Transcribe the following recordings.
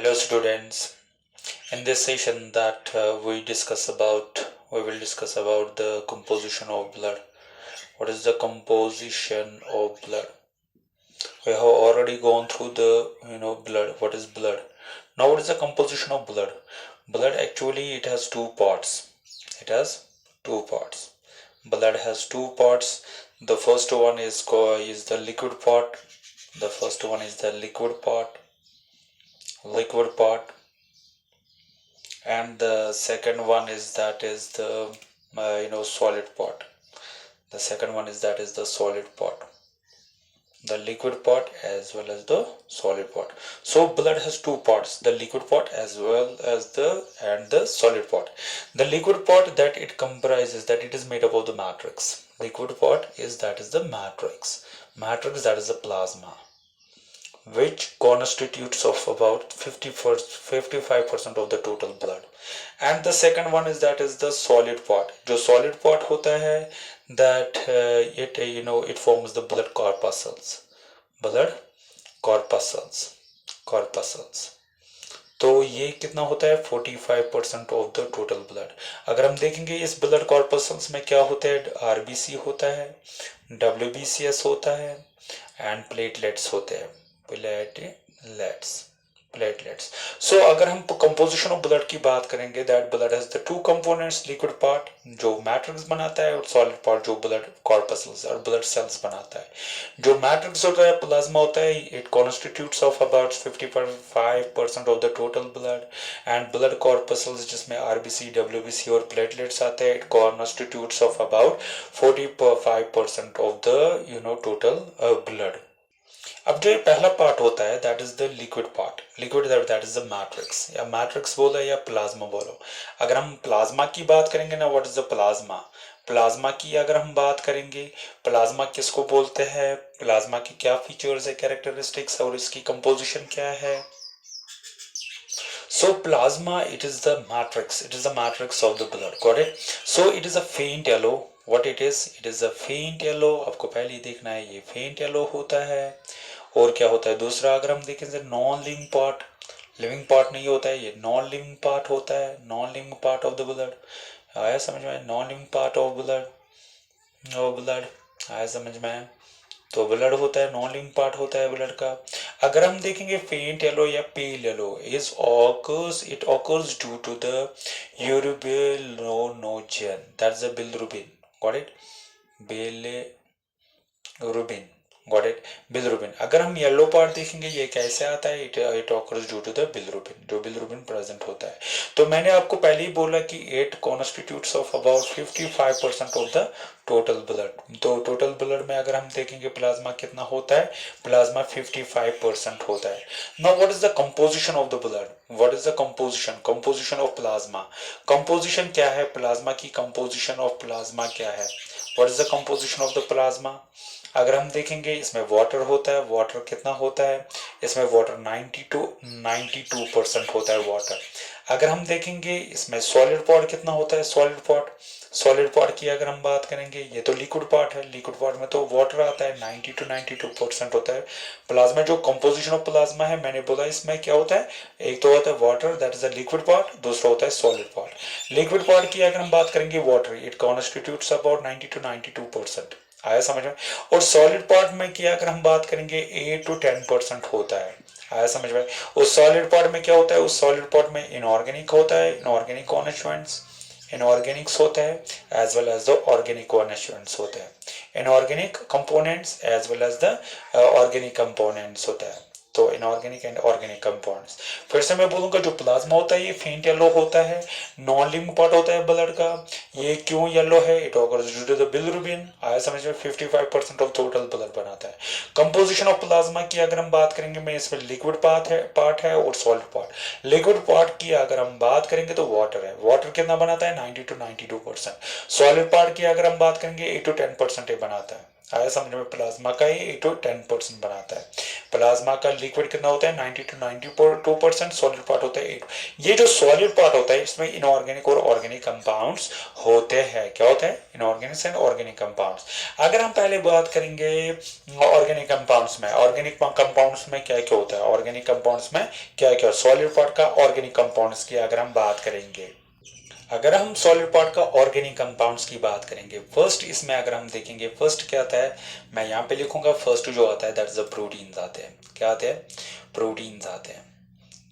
Hello students. In this session that we will discuss about the composition of blood. What is the composition of blood? We have already gone through the blood. What is blood? Now what is the composition of blood? Blood actually it has two parts. It has two parts. Blood has two parts. The first one is the liquid part. The first one is the liquid part. And the second one is the solid part. The second one is the solid part, the liquid part as well as the solid part. So blood has two parts, the liquid part as well as the solid part. The liquid part that it comprises, that it is made up of the matrix. Liquid part is the matrix that is the plasma, which constitutes of about 55% of the total blood. And the second one is the solid part. जो solid part होता है, that it forms the blood corpuscles. तो ये कितना होता है 45% of the total blood. अगर हम देखेंगे इस ब्लड कॉर्पसल्स में क्या होता है, आरबीसी होता है, डब्ल्यूबीसीएस होता है एंड प्लेटलेट्स होते हैं. प्लेटलेट्स. सो अगर हम कंपोजिशन ऑफ ब्लड की बात करेंगे, that blood has the two components, liquid part जो मैट्रिक्स बनाता है और सॉलिड पार्ट जो ब्लड कॉर्पसल्स और ब्लड सेल्स बनाता है. जो मैट्रिक्स होता है, प्लाज्मा होता है, it constitutes of about 55% of the total blood. And blood corpuscles जिसमें आरबीसी, डब्ल्यूबीसी और प्लेटलेट्स आते हैं, it constitutes of about 45% of the total blood. अब जो ये पहला पार्ट होता है, that is the liquid part. Liquid that is the matrix, या मैट्रिक्स बोलो या प्लाज्मा बोलो. अगर हम प्लाज्मा की बात करेंगे ना, what is the plasma. Plasma की अगर हम बात करेंगे, प्लाज्मा किसको बोलते हैं, प्लाज्मा की क्या फीचर्स है, कैरेक्टरिस्टिक्स और इसकी कंपोजिशन क्या है. So plasma, it is the matrix of the blood. Got it? So it is a faint yellow. What it is a faint yellow. आपको पहले ही देखना है, ये faint yellow होता है. और क्या होता है दूसरा, अगर हम देखें non living part, living part नहीं होता है, ये नॉन लिविंग पार्ट होता है, non living part of the blood. आया समझ में, non living part of blood आया समझ में. तो ब्लड होता है, नॉन लिविंग पार्ट होता है ब्लड का. अगर हम देखेंगे फेंट येलो या pale yellow it occurs due to the urobilinogen, that's the bilirubin. Got it, bilirubin. Got it, bilirubin. अगर हम येलो पार्ट देखेंगे, ये कैसे आता है, it occurs due to the bilirubin, जो बिलिरुबिन प्रेजेंट होता है. तो मैंने आपको पहले ही बोला कि it constitutes of about 55% of the total blood. तो टोटल ब्लड में अगर हम देखेंगे प्लाज्मा कितना होता है, प्लाज्मा 55% होता है. Now what is the composition of the blood, what is the composition of plasma. Composition क्या है प्लाज्मा की, कंपोजिशन ऑफ प्लाज्मा क्या है, what is the composition of the plasma. अगर हम देखेंगे इसमें वाटर होता है, वाटर कितना होता है, इसमें वाटर 92% होता है वाटर. अगर हम देखेंगे इसमें सॉलिड पार्ट कितना होता है, सॉलिड पार्ट की अगर हम बात करेंगे, ये तो लिक्विड पार्ट है, लिक्विड पार्ट में तो वाटर आता है, 92% होता है. प्लाज्मा जो कंपोजिशन ऑफ प्लाज्मा है, मैंने बोला इसमें क्या होता है, एक तो होता है water, that is the liquid part, दूसरा होता है सॉलिड पार्ट. लिक्विड पार्ट की अगर हम बात करेंगे, वाटर, इट कॉन्स्टिट्यूट्स अबाउट 92%. आया समझ में. और सॉलिड पार्ट में की अगर हम बात करेंगे 8 to 10% होता है. आया समझ में. उस सॉलिड पार्ट में क्या होता है, उस सॉलिड पार्ट में इनऑर्गेनिक होता है, इनऑर्गेनिक कॉन्स्टिट्यूएंट्स, इनऑर्गेनिक्स होता है as well as the organic constituents होते हैं. Inorganic components as well as the organic components होता है. तो इनऑर्गेनिक एंड ऑर्गेनिक कंपाउंड्स. फिर से मैं बोलूंगा, जो प्लाज्मा होता है ये फेंट येलो होता है, नॉन लिविंग पार्ट होता है ब्लड का. ये क्यों येलो है, it occurs due to the bilirubin. आया समझ में, 55% ऑफ टोटल ब्लड बनाता है. कंपोजिशन ऑफ प्लाज्मा की अगर हम बात करेंगे, मैं इसमें लिक्विड पार्ट है और सॉलिड पार्ट. लिक्विड पार्ट की अगर हम बात करेंगे तो वाटर है, वाटर कितना बनाता है 90 to 92%. सॉलिड पार्ट की अगर हम बात करेंगे 8 to 10% बनाता है. आया समझ में? प्लाज्मा का ये 8 to 10% बनाता है। प्लाज्मा का लिक्विड कितना होता है? 90 to 92%। सॉलिड पार्ट होता है 8। ये जो सॉलिड पार्ट होता है इसमें इनऑर्गेनिक और ऑर्गेनिक कंपाउंड्स होते हैं। क्या होता है? Inorganic and organic compounds. अगर हम पहले बात करेंगे ऑर्गेनिक कंपाउंड्स में, ऑर्गेनिक कंपाउंड्स में क्या क्या होता है, ऑर्गेनिक कंपाउंड्स में क्या क्या, सॉलिड पार्ट का ऑर्गेनिक कंपाउंड्स की अगर हम बात करेंगे, अगर हम सॉलिड पार्ट का ऑर्गेनिक कंपाउंड्स की बात करेंगे, फर्स्ट इसमें अगर हम देखेंगे, फर्स्ट क्या आता है, मैं यहाँ पे लिखूंगा फर्स्ट जो आता है दैट इज द प्रोटीन्स आते हैं। क्या आते हैं? प्रोटीन्स आते हैं।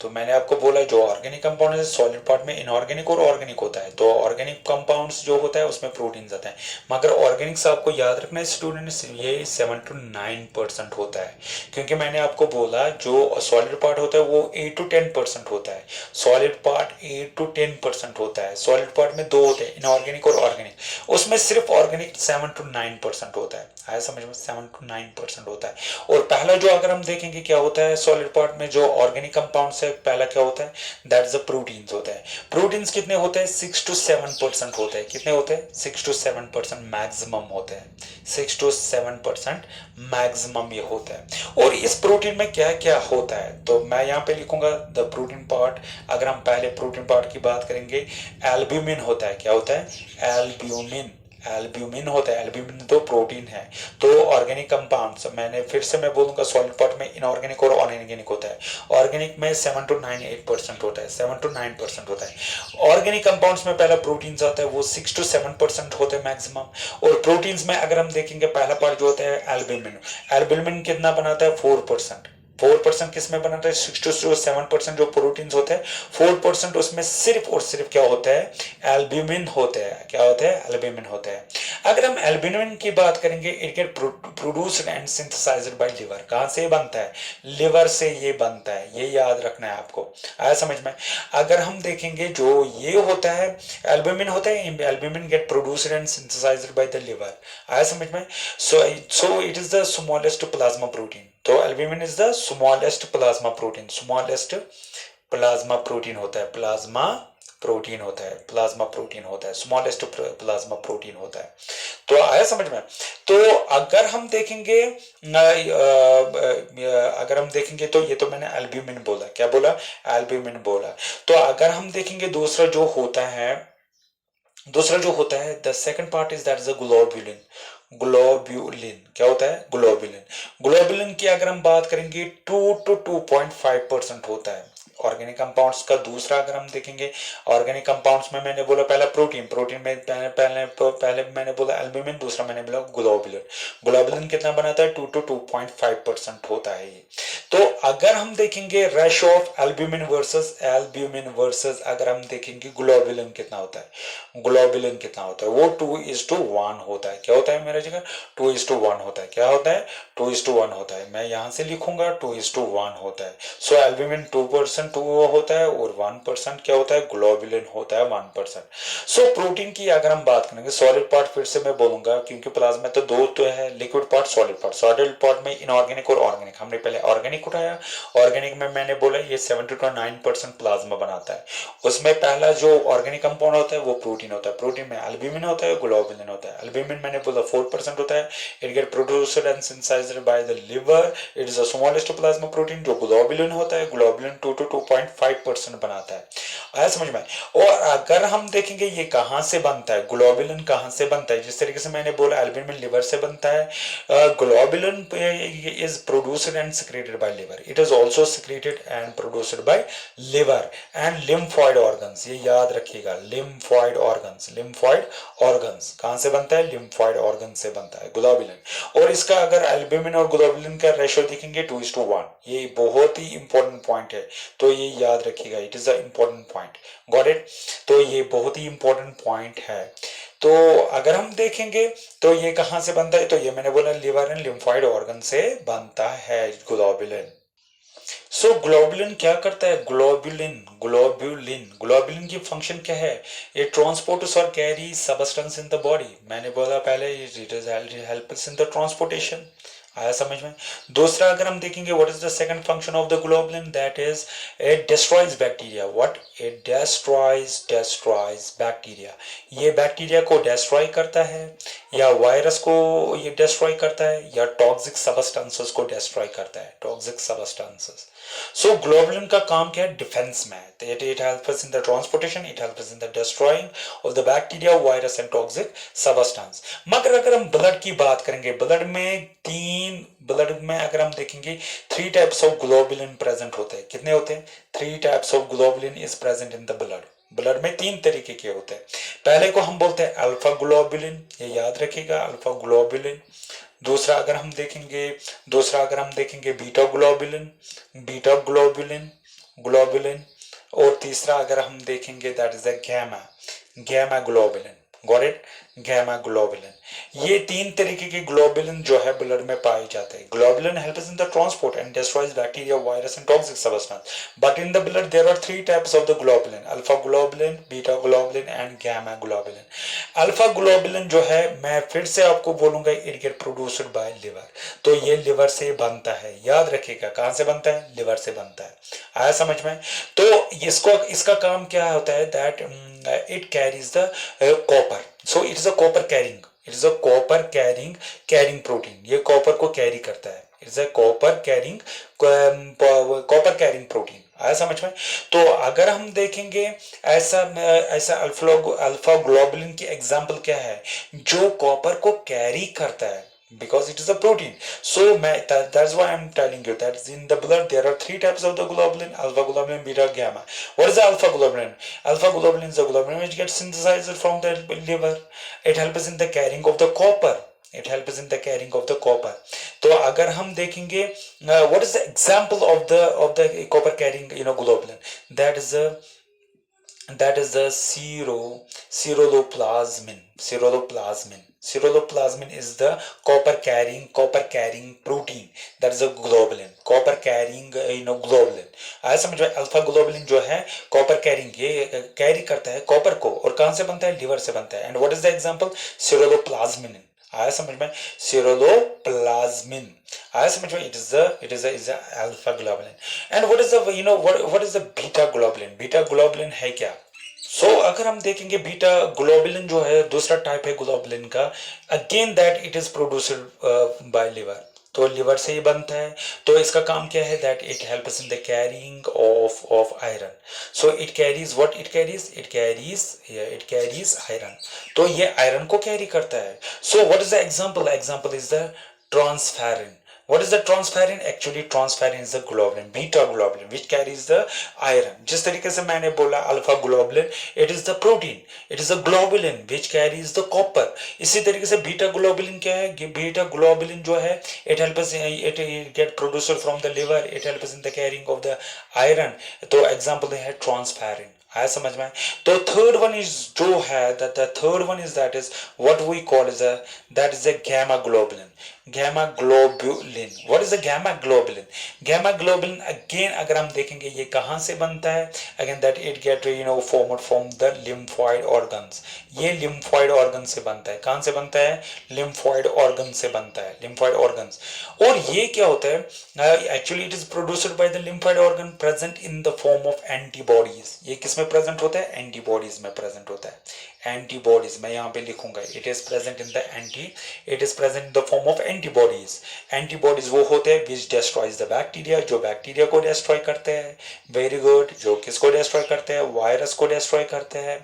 तो मैंने आपको बोला जो ऑर्गेनिक कंपाउंड है सॉलिड पार्ट में इनऑर्गेनिक और ऑर्गेनिक होता है, तो ऑर्गेनिक कंपाउंड्स जो होता है उसमें प्रोटीन्स आता है। मगर ऑर्गेनिक्स आपको याद रखना है स्टूडेंट्स, ये 7 to 9% होता है, क्योंकि मैंने आपको बोला जो सॉलिड पार्ट होता है वो 8 to 10% होता है। सॉलिड पार्ट 8 to 10% होता है। सॉलिड पार्ट में दो होते हैं, इनऑर्गेनिक और ऑर्गेनिक। उसमें सिर्फ ऑर्गेनिक 7 to 9% होता है। आया समझ में? 7 to 9% होता है। और पहला जो अगर हम देखेंगे क्या होता है सॉलिड पार्ट में जो ऑर्गेनिक कंपाउंड है, पहला क्या होता है, दैट इज द प्रोटीन्स होता है। प्रोटीन्स कितने होते हैं? 6 to 7% होते हैं। कितने होते हैं? 6 to 7% मैक्सिमम होते हैं। 6 to 7% मैक्सिमम ये होता है। और इस प्रोटीन में क्या क्या होता है, तो मैं यहाँ पे लिखूंगा द प्रोटीन पार्ट। अगर हम पहले प्रोटीन पार्ट की बात करेंगे, एल्ब्यूमिन होता है। क्या होता है? एल्ब्यूमिन। एल्ब्यूमिन होता है। एल्ब्यूमिन तो प्रोटीन है। तो ऑर्गेनिक कंपाउंड्स, मैंने फिर से मैं बोलूंगा सॉलिड पार्ट में इनऑर्गेनिक और ऑर्गेनिक होता है। ऑर्गेनिक में 7 to 9 8% होता है। 7 to 9% होता है। ऑर्गेनिक कंपाउंड्स में पहला प्रोटीन्स आता है, वो 6 to 7% होते हैं मैक्सिमम। और प्रोटीन्स में अगर हम देखेंगे पहला पार्ट जो होता है एल्ब्यूमिन। एल्ब्यूमिन कितना बनाता है? 4%। 4% किस में बनाता है? 6 to 7% जो प्रोटीन्स होते हैं, 4% उसमें सिर्फ और सिर्फ क्या होता है? एल्ब्यूमिन होते हैं। क्या होता है? एल्ब्यूमिन होता है। अगर हम एल्ब्यूमिन की बात करेंगे, it get produced and synthesized by liver. कहां से बनता है? लिवर से ये बनता है। ये याद रखना है आपको। आया समझ में? अगर हम देखेंगे जो ये होता है एल्ब्यूमिन होता है, albumin get produced and synthesized by the liver. आया समझ में? So it is the smallest plasma protein. तो albumin is the smallest plasma protein. Smallest plasma protein होता है। प्लाज्मा प्रोटीन होता है। प्लाज्मा प्रोटीन होता है। स्मॉलेस्ट प्लाज्मा प्रोटीन होता है। तो आया समझ में? तो अगर हम देखेंगे, अगर हम देखेंगे तो ये तो मैंने एल्ब्यूमिन बोला। क्या बोला? एल्ब्यूमिन बोला। तो अगर हम देखेंगे दूसरा जो होता है, the second part is that is a globulin. Globulin क्या होता है? ग्लोब्यूलिन। ग्लोब्यूलिन की अगर हम बात करेंगे 2 to 2.5% होता है ऑर्गेनिक कंपाउंड्स का। दूसरा अगर हम देखेंगे ऑर्गेनिक कंपाउंड्स में मैंने बोला पहला प्रोटीन। प्रोटीन में पहले मैंने बोला एल्ब्यूमिन, दूसरा मैंने बोला ग्लोबुलिन। ग्लोबुलिन कितना बनाता है? 2 to 2.5% होता है ये। तो अगर हम देखेंगे रेशो ऑफ एल्ब्यूमिन वर्सेस अगर हम देखेंगे ग्लोबुलिन कितना होता है, ग्लोबुलिन कितना होता है, वो 2:1 होता है। क्या होता है मेरे जगह? 2:1 होता है। क्या होता है? 2:1 होता है। मैं यहां से लिखूंगा 2:1 होता है। सो एल्ब्यूमिन 2% 2 होता है और 1% क्या होता है? ग्लोबुलिन होता है 1%। सो प्रोटीन की अगर हम बात करेंगे, सॉलिड पार्ट फिर से मैं बोलूंगा क्योंकि प्लाज्मा तो दो तो है, liquid part, solid part. Solid part में इनऑर्गेनिक और ऑर्गेनिक। हमने पहले ऑर्गेनिक उठाया। ऑर्गेनिक में मैंने बोला ये 7 to 9% प्लाज्मा बनाता है। उसमें पहला जो ऑर्गेनिक कंपाउंड होता है वो प्रोटीन होता है। प्रोटीन में एल्ब्यूमिन होता है, ग्लोबुलिन होता है। एल्ब्यूमिन मैंने बोला 4% होता है। It get produced and synthesized by the liver. It is the smallest plasma protein. जो ग्लोबुलिन होता है, ग्लोबुलिन 2 to 2.5% बनाता है। आया समझ में? और अगर हम देखेंगे ये कहां से बनता है, ग्लोबुलिन कहां से बनता है, जिस तरीके से मैंने बोला एल्ब्यूमिन लिवर से बनता है, globulin is produced and secreted by liver. It is also secreted and produced by liver and lymphoid organs. ये याद रखिएगा, लिम्फॉइड ऑर्गन्स। लिम्फॉइड ऑर्गन्स कहां से बनता है? लिम्फॉइड ऑर्गन से बनता है ग्लोबुलिन। और इसका अगर एल्ब्यूमिन और ग्लोबुलिन का रेशियो देखेंगे 2:1। ये बहुत ही इंपॉर्टेंट पॉइंट है, तो ये याद रखिएगा। It is a important point. Got it? तो ये बहुत ही इंपॉर्टेंट पॉइंट है। तो अगर हम देखेंगे तो ये कहां से बनता है, तो ये मैंने बोला लिवर एंड लिम्फॉइड ऑर्गन से बनता है ग्लोबुलिन। सो ग्लोबुलिन क्या करता है? ग्लोबुलिन की फंक्शन क्या है? ये ट्रांसपोर्ट्स और carry substance in the body. मैंने बोला पहले it is helps in the transportation. आया समझ में। दूसरा अगर हम देखेंगे what is the second function of the globulin, that is it destroys bacteria. What it destroys bacteria, ये बैक्टीरिया को डिस्ट्रॉय करता है, या वायरस को ये डिस्ट्रॉय करता है, या टॉक्सिक सबस्टेंसेस को डिस्ट्रॉय करता है, टॉक्सिक सबस्टेंसेस। सो ग्लोबुलिन का काम क्या है, डिफेंस में। It helps us in the transportation, it helps us in the destroying of the bacteria, virus and toxic substance. मगर अगर हम ब्लड की बात करेंगे, ब्लड में अगर हम देखेंगे 3 टाइप्स ऑफ ग्लोबुलिन प्रेजेंट होते हैं। कितने होते हैं? 3 types of globulin is present in the blood. Blood में 3 तरीके के होते हैं। पहले को हम बोलते हैं अल्फा ग्लोबुलिन, ये याद रखिएगा, अल्फा ग्लोबुलिन। दूसरा अगर हम देखेंगे बीटा ग्लोबुलिन। और तीसरा अगर हम देखेंगे that is the gamma globulin. Got it? Gamma globulin. ये 3 तरीके के ग्लोबुलिन जो है ब्लड में पाए जाते हैं। Globulin helps in the transport and destroys bacteria, virus and toxic substance. But in the blood there are 3 types of the globulin, alpha globulin, beta globulin and gamma globulin. Alpha globulin जो है, मैं फिर से आपको बोलूंगा, it get produced by liver. तो ये liver से बनता है, याद रखिएगा। कहां से बनता है? लिवर से बनता है। आया समझ में? तो इसका काम क्या होता है, that it carries the copper, so it is a copper carrying protein। ये कॉपर को कैरी करता है, it is a copper carrying protein। आया समझ में? तो अगर हम देखेंगे ऐसा अल्फा ग्लोबुलिन की एग्जांपल क्या है, जो कॉपर को कैरी करता है, because it is a protein। So that's why I'm telling you that in the blood there are 3 types of the globulin, alpha globulin, beta, gamma। What is the alpha globulin? Alpha globulin is a globulin which gets synthesized from the liver। It helps in the carrying of the copper। तो अगर हम देखेंगे what is the example of the copper carrying globulin, that is the ceruloplasmin is the copper carrying protein, that is a globulin, copper carrying globulin। आया समझ में? Alpha globulin जो है copper carrying, ये कैरी करता है कॉपर को, और कहां से बनता है? लिवर से बनता है। And what is the example? ceruloplasmin। आया समझ में? ceruloplasmin। आया समझ में? it is a alpha globulin। and what is the what is the beta globulin? beta globulin है क्या? अगर हम देखेंगे बीटा ग्लोबुलिन जो है, दूसरा टाइप है ग्लोबुलिन का, again that it is produced by liver. तो लिवर से ही बनता है। तो इसका काम क्या है, that it helps in the carrying of iron. So it carries iron. तो ये आयरन को कैरी करता है। So what is the example is the transferrin. What is the transferrin? Actually, transferrin is the globulin, beta globulin, which carries the iron। जिस तरीके से मैंने बोला alpha globulin, it is the protein, it is a globulin which carries the copper। इसी तरीके से beta globulin क्या है? beta globulin जो है, it helps it get produced from the liver, it helps in the carrying of the iron। तो example है transferrin। आया समझ में? तो थर्ड वन इज जो है, third one is that is what we call is that is the gamma globulin. What is the gamma globulin? Gamma globulin again अगर हम देखेंगे ये कहां से बनता है, again that it get formed from the lymphoid organs. ये lymphoid organ से बनता है। कहां से बनता है? लिम्फॉइड ऑर्गन से बनता है, लिम्फॉइड ऑर्गन्स। और ये क्या होता है, actually it is produced by the lymphoid organ present in the form of antibodies. ये किसमें प्रेजेंट होता है? एंटीबॉडीज में प्रेजेंट होता है। एंटीबॉडीज मैं यहाँ पे लिखूंगा, it is present in the form of antibodies. Antibodies वो होते हैं विच डिस्ट्रॉयज द बैक्टीरिया, जो बैक्टीरिया को डिस्ट्रॉय करते हैं। Very good. जो किसको डिस्ट्रॉय करते हैं? वायरस को डिस्ट्रॉय करते हैं।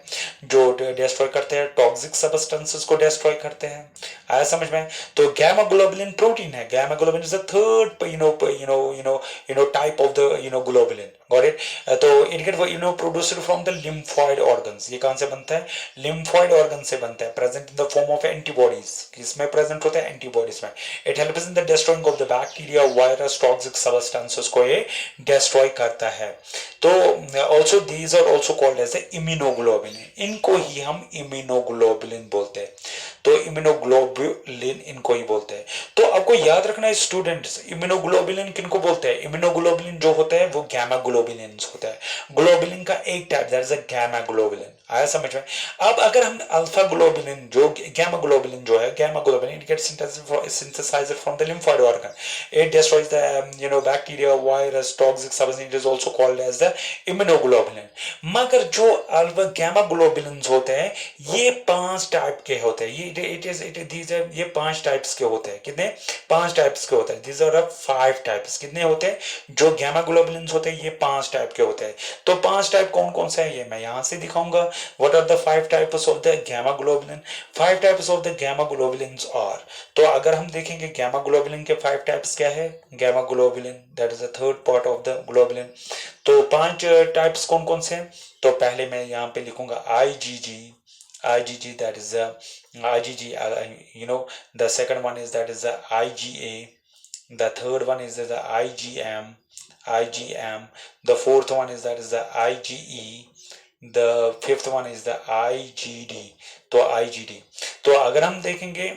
जो डिस्ट्रॉय करते हैं टॉक्सिक सबस्टेंसेस को डिस्ट्रॉय करते हैं। आया समझ में? तो गैमा ग्लोबुलिन प्रोटीन है। Gamma globulin is the third type of the globulin. Got it? तो it get produced from the lymphoid organs. ये कहां से बनता है? लिम्फॉइड ऑर्गन से बनता है, present in the form of antibodies. किसमें प्रेजेंट होता है? एंटीबॉडीज में। It helps in the destroying of the bacteria, virus, toxic substances को ये डिस्ट्रॉय करता है। तो also these are also called as immunoglobulin. इनको ही हम इम्यूनोग्लोबुलिन बोलते हैं। तो इम्यूनोग्लोबुलिन इनको ही बोलते हैं। तो आपको याद रखना है स्टूडेंट्स, इम्यूनोग्लोबुलिन किनको बोलते हैं? इम्यूनोग्लोबुलिन जो होता है वो गैमा ग्लोबुलिन होता है। ग्लोबुलिन का एक type that is a gamma globulin. आया समझ में? अब अगर हम अल्फा ग्लोबुलिन जो गैमा ग्लोबुलिन जो है, gamma globulin it gets synthesized from the lymphoid organ. It destroys the bacteria, virus, toxic substance. It is also called as the immunoglobulin. मगर जो अल्फा गैमा ग्लोबुलिन्स होते हैं ये 5 टाइप के होते हैं. ये 5 टाइप्स के होते हैं. कितने? 5 टाइप्स के होते हैं. These are 5 types. कितने होते हैं? जो गैमा ग्लोबुलिन्स होते हैं ये 5 टाइप के होते हैं. तो 5 टाइप कौन कौन से हैं ये मैं यहां से दिखाऊंगा. What are the 5 types of the gamma globulin? 5 types of the gamma globulins are. तो अगर हम देखेंगे gamma globulin के 5 types क्या है? Gamma globulin that is the third part of the globulin. तो 5 types कौन कौन से हैं? तो पहले मैं यहाँ पे लिखूंगा IgG that is the IgG, the second one is that is the IgA, the third one is the IgM, the fourth one is that is the IgE, the fifth one is the IgD. तो IgD. तो अगर हम देखेंगे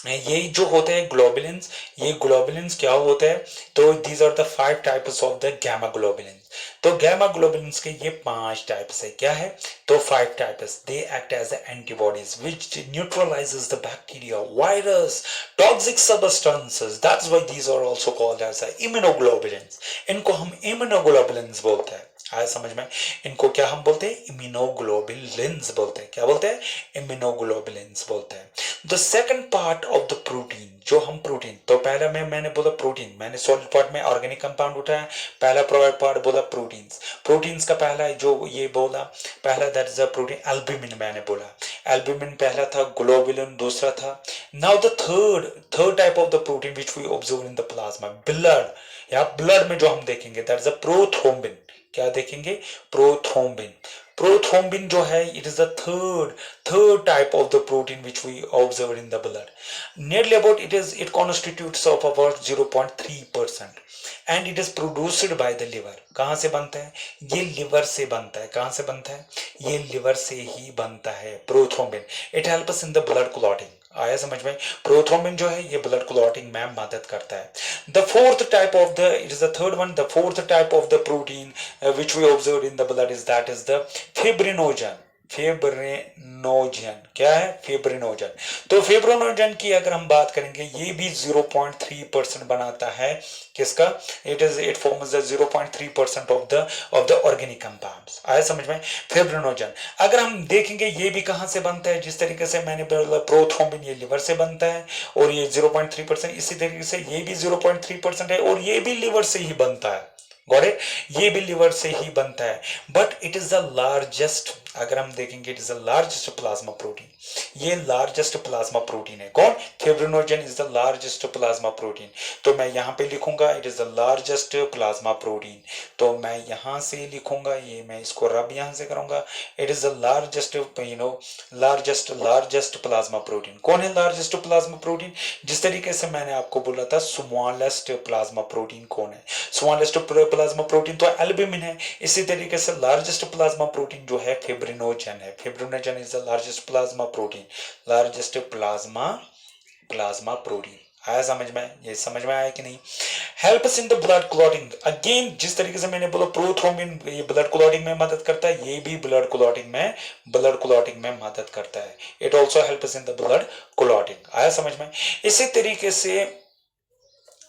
ये जो होते हैं globulins, ये ग्लोबुलिन्स क्या होते हैं? तो these are the 5 types of the gamma globulins. तो गैमा ग्लोबुलिन्स के ये 5 टाइप्स है. क्या है? तो 5 types. They act as antibodies which neutralizes the bacteria, virus, toxic substances. That's why these are also called as immunoglobulins. इनको हम immunoglobulins बोलते हैं. आया समझ में? इनको क्या हम बोलते हैं? इम्यूनोग्लोबुलिन्स बोलते हैं. क्या बोलते हैं? इम्यूनोग्लोबुलिन्स बोलते हैं. The second part of the protein, जो हम प्रोटीन, तो पहला मैंने बोला प्रोटीन, मैंने सॉलिड पार्ट में ऑर्गेनिक कंपाउंड उठाया. पहला पार्ट बोला प्रोटीन्स. प्रोटीन्स का पहला जो ये बोला, पहला that is a protein albumin. मैंने बोला एल्ब्यूमिन पहला था, ग्लोबुलिन दूसरा था. Now the third type of the protein which we observe in the plasma, blood, या ब्लड में जो हम देखेंगे दैट इज अ प्रोथ्रोम्बिन. क्या देखेंगे? प्रोथ्रोम्बिन. प्रोथ्रोम्बिन जो है it is the third type of the protein which we observe in the blood. Nearly about it constitutes of about 0.3% and it is produced by the liver. कहाँ से बनता है? ये liver से बनता है. कहाँ से बनता है? ये लिवर से ही बनता है prothrombin. It helps in the blood clotting. आया समझ में? प्रोथ्रोम्बिन जो है ये ब्लड क्लॉटिंग में मदद करता है. The fourth type of the it is the third one, the fourth type of the protein which we observed in the blood is that is the fibrinogen. Fibrinogen. क्या है? Fibrinogen. तो fibrinogen की अगर हम बात करेंगे ये भी 0.3% बनाता है. किसका? It forms the 0.3% of the organic compounds. आया समझ में? फिब्रिनोजन. अगर हम देखेंगे ये भी कहां से बनता है, जिस तरीके से मैंने बोला प्रोथ्रोम्बिन ये लिवर से बनता है और ये 0.3%, इसी तरीके से ये भी 0.3% है और ये भी लिवर से ही बनता है. Got it? ये भी लिवर से ही बनता है. But it is the largest, अगर हम देखेंगे it is the largest plasma protein. ये लार्जेस्ट प्लाज्मा प्रोटीन है. कौन? Fibrinogen is the largest plasma protein. तो मैं यहां पे लिखूंगा it is the largest plasma protein. तो मैं यहां से लिखूंगा, ये मैं इसको रब यहां से करूंगा. It is the largest largest plasma protein. कौन है लार्जेस्ट प्लाज्मा प्रोटीन? जिस तरीके से मैंने आपको बोला था स्मॉलेस्ट प्लाज्मा प्रोटीन कौन है? स्मॉलेस्ट प्लाज्मा प्रोटीन तो एल्ब्यूमिन है. इसी तरीके से लार्जेस्ट प्लाज्मा प्रोटीन जो है फिब्रिनोजन है. Fibrinogen is the largest plasma protein. Largest plasma protein. आया समझ में? ये समझ में आया कि नहीं? Helps in the blood clotting. Again जिस तरीके से मैंने बोला प्रोथ्रोम्बिन ये ब्लड क्लॉटिंग में मदद करता है, ये भी ब्लड क्लॉटिंग में मदद करता है. It also helps in the blood clotting. आया समझ में? इसी तरीके से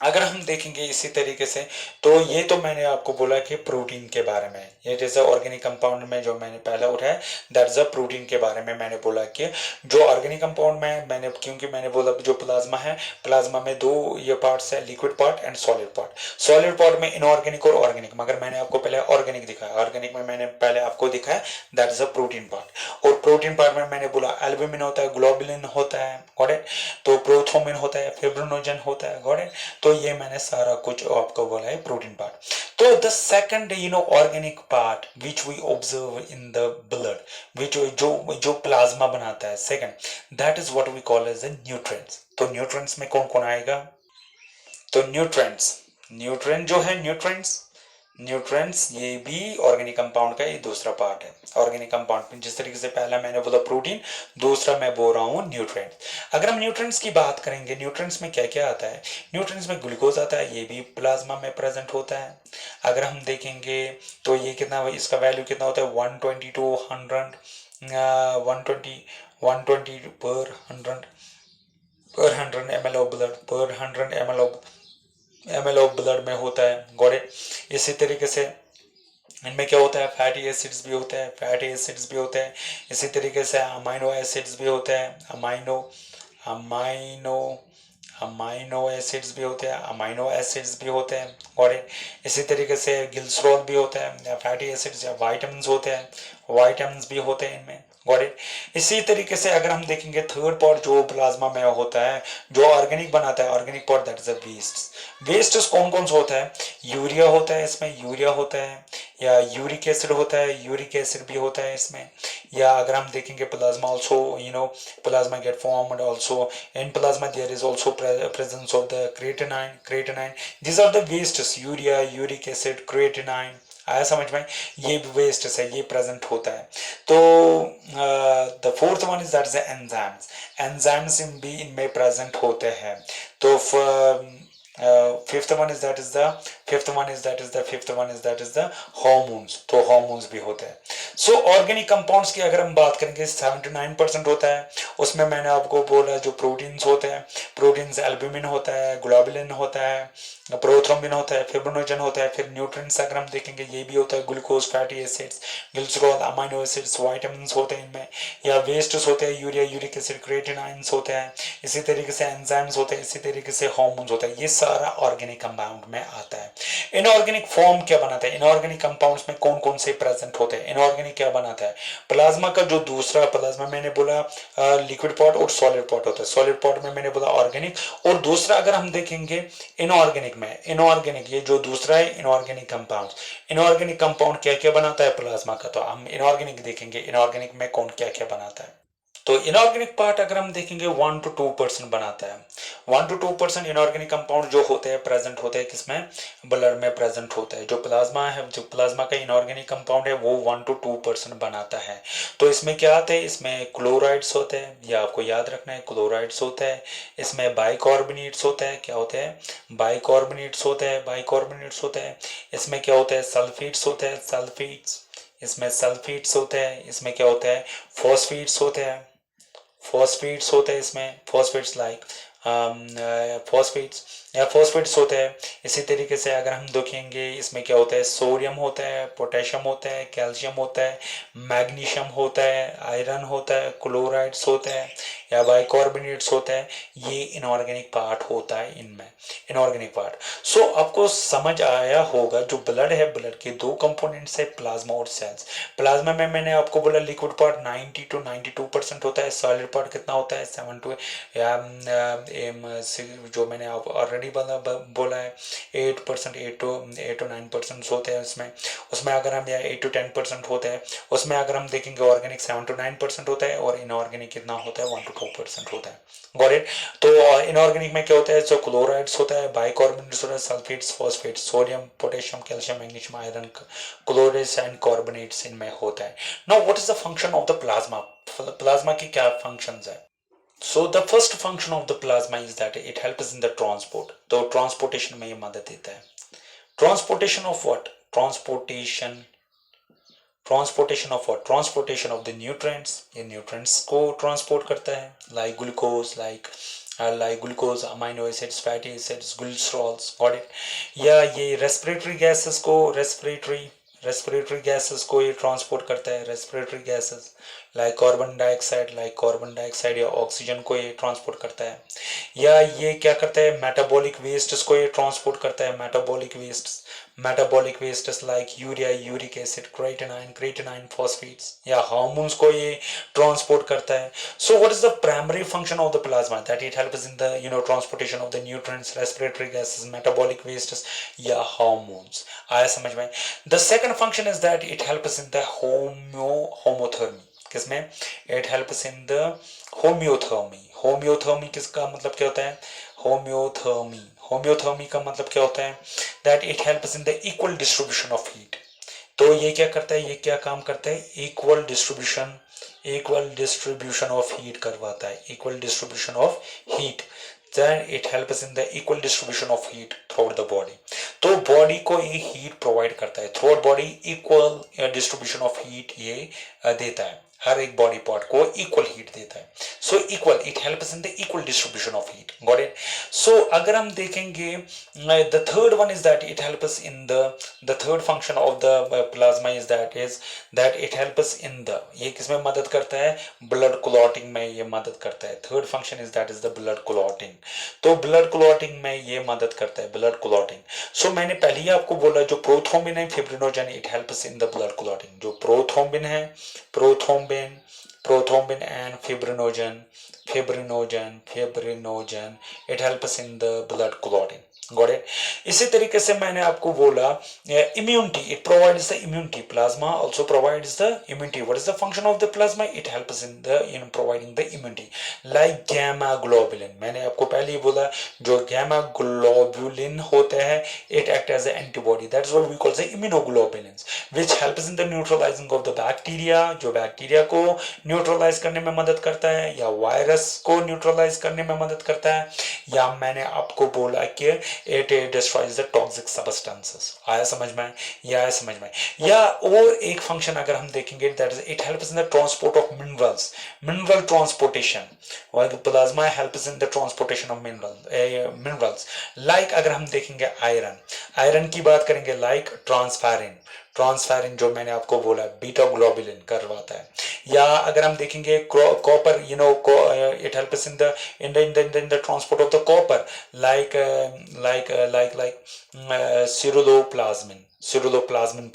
अगर हम देखेंगे इसी तरीके से, तो ये तो मैंने आपको बोला कि प्रोटीन के बारे में, ये जैसे ऑर्गेनिक कंपाउंड में जो मैंने पहला उठाया दैट इज अ प्रोटीन के बारे में मैंने बोला कि जो ऑर्गेनिक कंपाउंड में मैंने, क्योंकि मैंने बोला जो प्लाज्मा है, प्लाज्मा में दो ये पार्ट्स है, liquid part and solid part. Solid part में इनऑर्गेनिक और ऑर्गेनिक, मगर मैंने आपको पहले ऑर्गेनिक दिखाया. ऑर्गेनिक में मैंने पहले आपको दिखाया that is a protein part. और प्रोटीन पार्ट में मैंने बोला एल्ब्यूमिन होता है, ग्लोबुलिन होता है, गॉट इट? तो प्रोथ्रोम्बिन होता है, फिब्रिनोजन होता है, गॉट इट? तो ये मैंने सारा कुछ आपको बोला है प्रोटीन पार्ट. तो the second organic part which we observe in the blood, which जो प्लाज्मा बनाता है, second that is what we call as the nutrients. तो न्यूट्रिएंट्स में कौन कौन आएगा? तो न्यूट्रिएंट जो है न्यूट्रिएंट्स न्यूट्रिएंट्स ये भी ऑर्गेनिक कंपाउंड का ये दूसरा पार्ट है। ऑर्गेनिक कंपाउंड जिस तरीके से पहला मैंने बोला प्रोटीन, दूसरा मैं बोल रहा हूँ न्यूट्रिएंट्स। अगर हम न्यूट्रिएंट्स की बात करेंगे, न्यूट्रिएंट्स में क्या क्या आता है? न्यूट्रिएंट्स में ग्लूकोज आता है, ये भी प्लाज्मा में प्रेजेंट होता है। अगर हम देखेंगे तो ये कितना, इसका वैल्यू कितना होता है? 120 टू 100, 120 पर 100 ml ऑफ ब्लड, पर 100 ml ऑफ ब्लड में होता है। Got it? इसी तरीके से इनमें क्या होता है? फैटी एसिड्स भी होते हैं, फैटी एसिड्स भी होते हैं। इसी तरीके से अमाइनो एसिड्स भी होते हैं, अमाइनो अमाइनो अमाइनो एसिड्स भी होते हैं, अमाइनो एसिड्स भी होते हैं। और इसी तरीके से गिल्सरॉल भी होता है, या फैटी एसिड्स या वाइटामिन होते हैं, वाइटामिन भी होते हैं इनमें। Got it? इसी तरीके से अगर हम देखेंगे थर्ड पार्ट जो प्लाज्मा में होता है, जो ऑर्गेनिक बनाता है, organic part, that is a waste. Waste कौन कौन सा होता है? यूरिया होता है इसमें, यूरिया होता है, या यूरिक एसिड होता है, यूरिक एसिड भी होता है इसमें। या अगर हम देखेंगे plasma also, plasma get formed also, in plasma there is also presence of the creatinine. These are the wastes, urea, uric acid, creatinine. आया समझ में? ये वेस्ट है, ये प्रेजेंट होता है। तो the fourth one is that is enzymes. Enzymes भी इनमें प्रेजेंट होते हैं। तो fifth one is that is the hormones. तो हार्मोन्स भी होते हैं। सो ऑर्गेनिक कंपाउंड्स की अगर हम बात करेंगे 79% होता है। उसमें मैंने आपको बोला जो प्रोटीन्स होते हैं, प्रोटीन्स एल्ब्यूमिन होता है, ग्लोबुलिन होता है, प्रोथ्रोम्बिन होता है, फिब्रिनोजन होता है। फिर न्यूट्रिएंट्स अगर हम देखेंगे ये भी होता है, glucose, fatty acids, glycerol, amino acids, vitamin होते हैं इनमें। या वेस्ट्स होते हैं, यूरिया, यूरिक एसिड, क्रिएटिनाइंस होते हैं। इसी तरीके से एंजाइम्स होते हैं, इसी तरीके से हार्मोन्स होता है। ये सारा ऑर्गेनिक कंपाउंड में आता है। इनऑर्गेनिक फॉर्म क्या बनाता है? इनऑर्गेनिक कंपाउंड्स में कौन कौन से प्रेजेंट होते हैं? इनऑर्गेनिक क्या बनाता है? प्लाज्मा का जो दूसरा प्लाज्मा मैंने बोला लिक्विड पॉट और सॉलिड पॉट होता है। सॉलिड पॉट में मैंने बोला ऑर्गेनिक, और दूसरा अगर हम देखेंगे इनऑर्गेनिक में, इनऑर्गेनिक ये जो दूसरा है इनऑर्गेनिक कंपाउंड। इनऑर्गेनिक कंपाउंड क्या क्या बनाता है प्लाज्मा का? तो हम इनऑर्गेनिक देखेंगे इनऑर्गेनिक में कौन क्या क्या बनाता है। तो इनऑर्गेनिक पार्ट अगर हम देखेंगे 1 to 2% बनाता है। 1 to 2% इनऑर्गेनिक कंपाउंड जो होते हैं प्रेजेंट होते हैं किसमें? ब्लड में प्रेजेंट होता है। जो प्लाज्मा का इनऑर्गेनिक कंपाउंड है वो 1 to 2% बनाता है। तो इसमें क्या आते हैं? इसमें क्लोराइड्स होते हैं, या आपको याद रखना है क्लोराइड्स होता है। इसमें बाइकार्बोनेट्स होता है। क्या होते हैं? बाइकार्बोनेट्स होते हैं, बाइकार्बोनेट्स होते हैं। इसमें क्या होता है? सल्फेट्स होते हैं, सल्फेट्स। इसमें सल्फेट्स होते हैं। इसमें क्या होता है? फॉस्फेट्स होते हैं, फॉस्फेट्स होते हैं इसमें, फॉस्फेट्स लाइक फॉस्फेट्स, या फॉस्फेट्स होते हैं। इसी तरीके से अगर हम देखेंगे इसमें क्या होता है? सोडियम होता है, पोटेशियम होता है, कैल्शियम होता है, मैग्नीशियम होता है, आयरन होता है, क्लोराइड्स होते हैं, या बाइकार्बोनेट्स होता है। ये इनऑर्गेनिक पार्ट होता है इनमें, इनऑर्गेनिक पार्ट। सो आपको समझ आया होगा जो ब्लड है, ब्लड के दो कंपोनेंट्स है, प्लाज्मा और सेल्स। प्लाज्मा में मैंने आपको बोला लिक्विड पार्ट 90 to 92% होता है। सॉलिड पार्ट कितना होता है? 7 to जो मैंने आप ऑलरेडी बोला है 8%, 8 to 9% होते हैं उसमें। उसमें अगर हम 8 to 10% होते हैं। उसमें अगर हम देखेंगे ऑर्गेनिक 7 to 9% होता है, और इनऑर्गेनिक कितना होता है? 1 to 2% होता है। Got it? तो इनऑर्गेनिक में क्या होता है? जो क्लोराइड्स होता है, बाइकार्बोनेट्स होता है, sulphates, phosphates, sodium, potassium, calcium, magnesium, iron, chlorides and carbonates इनमें होता है। Now what is the function of the plasma? Plasma की क्या फंक्शंस है? So the first function of the plasma is that it helps in the transport. तो transportation में ये मदद देता है। Transportation of what? Transportation of what? Transportation of the nutrients. ये न्यूट्रिएंट्स को ट्रांसपोर्ट करता है, like glucose, amino acids, fatty acids, glycerols. Got it? या ये रेस्पिरेटरी गैसेस को ये ट्रांसपोर्ट करता है। Respiratory gases like carbon dioxide या ऑक्सीजन को ये ट्रांसपोर्ट करता है। या ये क्या करता है? मेटाबॉलिक वेस्ट्स को ये ट्रांसपोर्ट करता है। Metabolic wastes like urea, uric acid, creatinine, phosphates, या हार्मोन्स को ये ट्रांसपोर्ट करता है। So what is the primary function of the plasma? That it helps in the transportation of the nutrients, respiratory gases, metabolic wastes, या hormones. आया समझ में? The second function is that it helps in the homeothermy. किसमें? It helps in the homeothermy. Homeothermy किसका मतलब क्या होता है? होम्योथर्मी का मतलब क्या होता है, that it helps in the equal distribution of heat. तो ये क्या करता है, ये क्या काम करता है, इक्वल डिस्ट्रीब्यूशन ऑफ हीट करवाता है, equal distribution of heat, then it helps in the equal distribution of heat throughout the body। तो बॉडी को ये हीट प्रोवाइड करता है, throughout body equal distribution of heat ये देता है, हर एक बॉडी पार्ट को इक्वल हीट देता है। So equal, it helps in the equal distribution of heat, got it. So अगर हम देखेंगे the third one is that it helps in the third function of the plasma is that it helps in the, ये किसमें मदद करता है, blood clotting में ये मदद करता है। Third function is that is the blood clotting. तो ब्लड क्लॉटिंग में ये मदद करता है, ब्लड क्लॉटिंग। सो मैंने पहले ही आपको बोला जो प्रोथ्रोम्बिन है, fibrinogen, it helps in the blood clotting. जो प्रोथ्रोम्बिन है, prothrombin and fibrinogen, it helps in the blood clotting, got it. इसी तरीके से मैंने आपको बोला immunity, it provides the immunity, plasma also provides the immunity. What is the function of the plasma, it helps in providing the immunity, like gamma globulin. मैंने आपको पहले ही बोला जो गैमा ग्लोबुलिन होते हैं, it act as a antibody, that is what we call the immunoglobulins, which helps in the neutralizing of the bacteria, जो bacteria को न्यूट्रलाइज करने में मदद करता है, या वायरस को न्यूट्रलाइज करने में मदद करता है, या मैंने आपको बोला कि it destroys the toxic substances। आया समझ में, या आया समझ में। या और एक फंक्शन अगर हम देखेंगे, that is it helps in the transport of mineral transportation, while the plasma helps in the transportation of minerals, like अगर हम देखेंगे आयरन की बात करेंगे, like ट्रांसफेरिन जो मैंने आपको बोला बीटा ग्लोबुलिन करवाता है। या अगर हम देखेंगे copper, it helps in the transport of the copper, like ceruloplasmin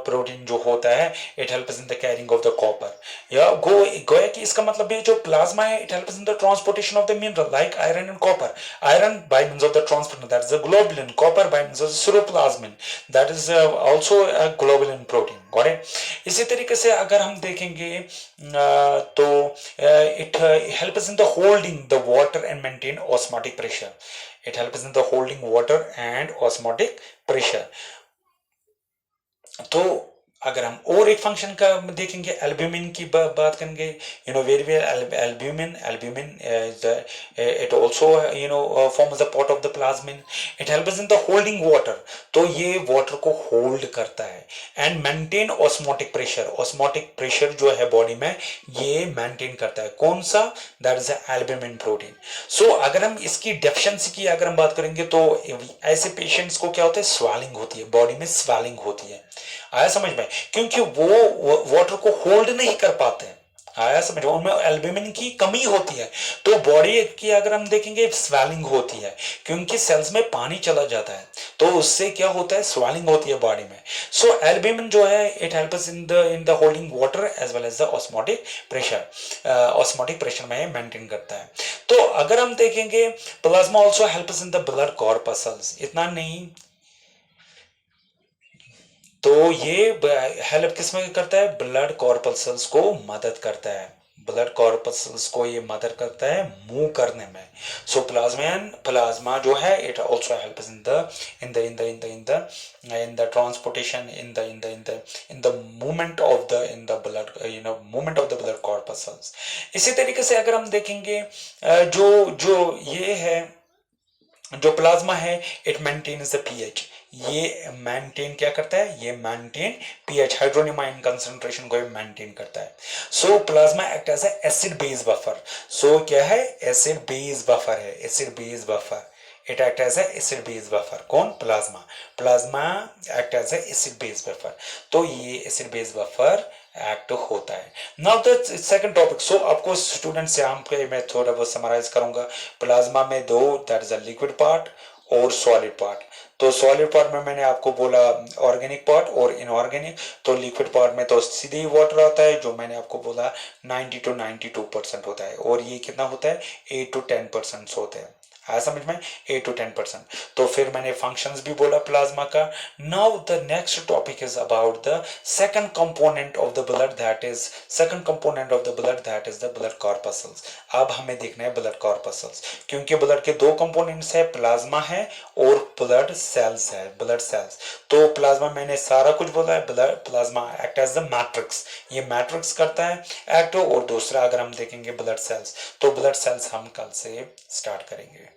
protein जो होता है, it helps in the carrying of the copper. या गोया कि इसका मतलब ये जो प्लाज्मा है, it helps in the transportation of the mineral like iron and copper. Iron by means of the transport, that is the globulin. Copper by means of the ceruloplasmin, that is also a globulin protein, got it. इसी तरीके से अगर हम देखेंगे तो it helps in the holding the water and maintain osmotic pressure, it helps in the holding water and osmotic pressure। तो अगर हम और एक फंक्शन का देखेंगे, एल्ब्यूमिन की बात करेंगे, very well albumin it also forms the part of the plasmin, it helps in the holding water. तो ये वाटर को होल्ड करता है एंड मेंटेन ऑस्मोटिक प्रेशर जो है बॉडी में, ये मेंटेन करता है। कौन सा, दैट इज एल्ब्यूमिन प्रोटीन। सो अगर हम इसकी डेफिशिएंसी की अगर हम बात करेंगे, तो ऐसे पेशेंट्स को क्या होता है, स्वेलिंग होती है, बॉडी में स्वेलिंग होती है। आया समझ में, क्योंकि वो वाटर को होल्ड नहीं कर पाते हैं। आया समझ, उनमें एल्ब्यूमिन की कमी होती है, तो बॉडी की अगर हम देखेंगे स्वेलिंग होती है, क्योंकि सेल्स में पानी चला जाता है, तो उससे क्या होता है, स्वेलिंग होती है बॉडी में। सो एल्ब्यूमिन जो है, it helps in the holding water as well as the osmotic pressure में मेंटेन करता है। तो अगर हम देखेंगे, plasma also helps in the blood corpuscles. इतना नहीं, तो ये हेल्प किस में करता है, ब्लड कॉर्पसल्स को मदद करता है, ब्लड कॉर्पसल्स को ये मदद करता है मूव करने में। सो प्लाज्मा जो है, it also helps in the transportation, in the movement of the blood corpuscles. इसी तरीके से अगर हम देखेंगे, जो ये है, जो प्लाज्मा है, इट मेंटेन्स द पीएच। ये मेंटेन क्या करता है, ये maintain pH, hydronium ion concentration को मेंटेन करता है। So plasma act as acid base buffer. So क्या है, एसिड बेस बफर है, acid base buffer, it act as acid base buffer. कौन, plasma act as acid base buffer. तो ये acid base buffer act होता है। Now the second topic. So आपको students यहाँ पे मैं थोड़ा बहुत समराइज करूंगा। प्लाज्मा में दो, that is a liquid part और सॉलिड पार्ट। तो सॉलिड पार्ट में मैंने आपको बोला ऑर्गेनिक पार्ट और इनऑर्गेनिक। तो लिक्विड पार्ट में तो सीधे ही वाटर आता है, जो मैंने आपको बोला 90 to 92% होता है, और ये कितना होता है, 8 to 10% होता है। आया समझ में, 8 to 10%। तो फिर मैंने फंक्शंस भी बोला प्लाज्मा का। Now the next topic is about the second component of the blood, that is the blood corpuscles. अब हमें देखना है ब्लड कॉर्पसल्स, क्योंकि ब्लड के दो कंपोनेंट्स है, प्लाज्मा है और ब्लड सेल्स है, ब्लड सेल्स। तो प्लाज्मा मैंने सारा कुछ बोला है, blood plasma act as the matrix, ये मैट्रिक्स करता है एक्ट। और दूसरा अगर हम देखेंगे ब्लड सेल्स, तो ब्लड सेल्स हम कल से स्टार्ट करेंगे।